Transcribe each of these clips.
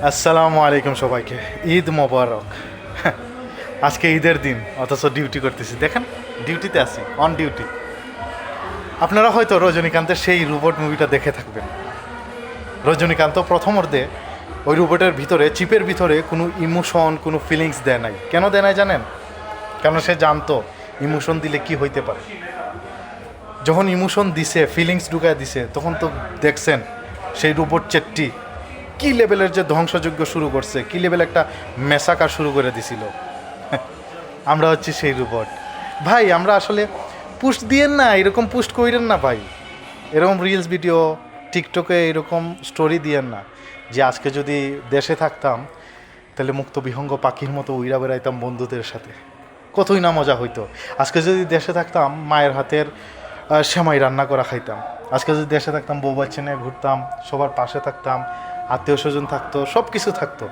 আসসালামু আলাইকুম সবাইকে। ঈদ মোবারক। আজকে ঈদের দিন অথচ ডিউটি করতেছি, দেখেন ডিউটিতে আছি, অন ডিউটি। আপনারা হয়তো রজনীকান্তের সেই রোবট মুভিটা দেখে থাকবেন। রজনীকান্ত প্রথম অর্ধে ওই রোবটের ভিতরে, চিপের ভিতরে কোনো ইমোশন, কোনো ফিলিংস দেয় নাই। কেন দেয় নাই জানেন? কারণ সে জানতো ইমোশন দিলে কি হইতে পারে। যখন ইমোশন দিছে, ফিলিংস ঢুকায় দিছে, তখন তো দেখছেন সেই রোবট চেটটি কী লেভেলের যে ধ্বংসযজ্ঞ শুরু করছে, কী লেভেল একটা মেসাকার শুরু করে দিছিল। আমরা হচ্ছি সেই রোবট ভাই। আমরা আসলে পুস্ট দিয়েন না, এরকম পুস্ট কইরেন না ভাই। এরকম রিলস ভিডিও টিকটকে এরকম স্টোরি দিয়েন না যে আজকে যদি দেশে থাকতাম তাহলে মুক্ত বিহঙ্গ পাখির মতো উইরা বেড়াইতাম বন্ধুদের সাথে, কতই না মজা হইতো। আজকে যদি দেশে থাকতাম মায়ের হাতের সেমাই রান্না করা খাইতাম। আজকে যদি দেশে থাকতাম বউ বাচ্চা নিয়ে ঘুরতাম, সবার পাশে থাকতাম, আত্মীয় স্বজন থাকতো, সব কিছু থাকতো।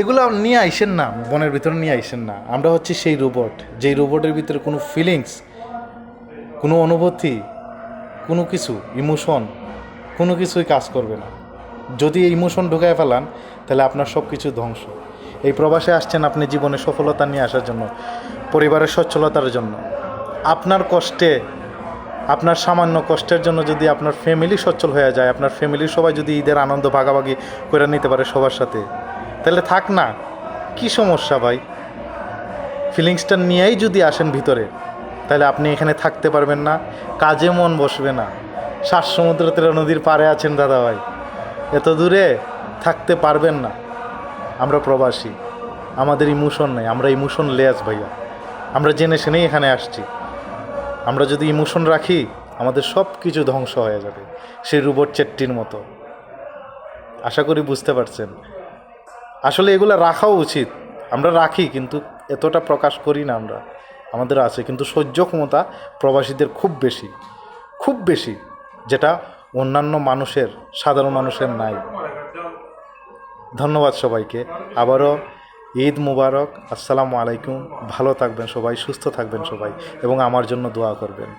এগুলো নিয়ে আইসেন না, মনের ভিতরে নিয়ে আইসেন না। আমরা হচ্ছে সেই রোবট, যেই রোবটের ভিতরে কোনো ফিলিংস, কোনো অনুভূতি, কোনো কিছু ইমোশন, কোনো কিছুই কাজ করবে না। যদি এই ইমোশন ঢুকায় ফেলান তাহলে আপনার সব কিছু ধ্বংস। এই প্রবাসে আসছেন আপনি জীবনে সফলতা নিয়ে আসার জন্য, পরিবারের সচ্ছলতার জন্য। আপনার কষ্টে, আপনার সামান্য কষ্টের জন্য যদি আপনার ফ্যামিলি সচ্ছল হয়ে যায়, আপনার ফ্যামিলির সবাই যদি ঈদের আনন্দ ভাগাভাগি করে নিতে পারে সবার সাথে, তাহলে থাক না, কি সমস্যা ভাই? ফিলিংসটা নিয়েই যদি আসেন ভিতরে, তাহলে আপনি এখানে থাকতে পারবেন না, কাজে মন বসবে না। শ্বাস সমুদ্র তেরা নদীর পাড়ে আছেন দাদা ভাই, এত দূরে থাকতে পারবেন না। আমরা প্রবাসী, আমাদের ইমোশন নেই, আমরা ইমোশন লেস ভাইয়া। আমরা জেনে শুনেই এখানে আসছি। আমরা যদি ইমোশন রাখি আমাদের সব কিছু ধ্বংস হয়ে যাবে, সেই রোবট চেট্টির মতো। আশা করি বুঝতে পারছেন। আসলে এগুলো রাখাও উচিত, আমরা রাখি কিন্তু এতটা প্রকাশ করি না। আমরা, আমাদের আছে কিন্তু সহ্য ক্ষমতা প্রবাসীদের খুব বেশি, খুব বেশি, যেটা অন্যান্য মানুষের, সাধারণ মানুষের নাই। ধন্যবাদ সবাইকে, আবারও ঈদ মুবারক। আসসালামু আলাইকুম। ভালো থাকবেন সবাই, সুস্থ থাকবেন সবাই, এবং আমার জন্য দোয়া করবেন।